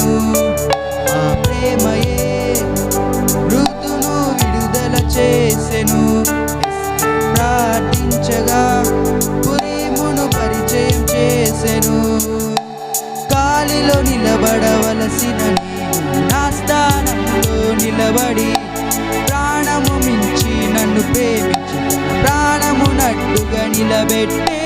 చేసెను. ఆ ప్రేమయే ఋతును విడుదల చేసెను. ప్రార్థించగా పురీమును పరిచయం చేసెను. గాలిలో నిలబడవలసిన నేను నా స్థానంలో నిలబడి ప్రాణము మించి నన్ను ప్రేమించి ప్రాణము నట్టుగా నిలబెట్టే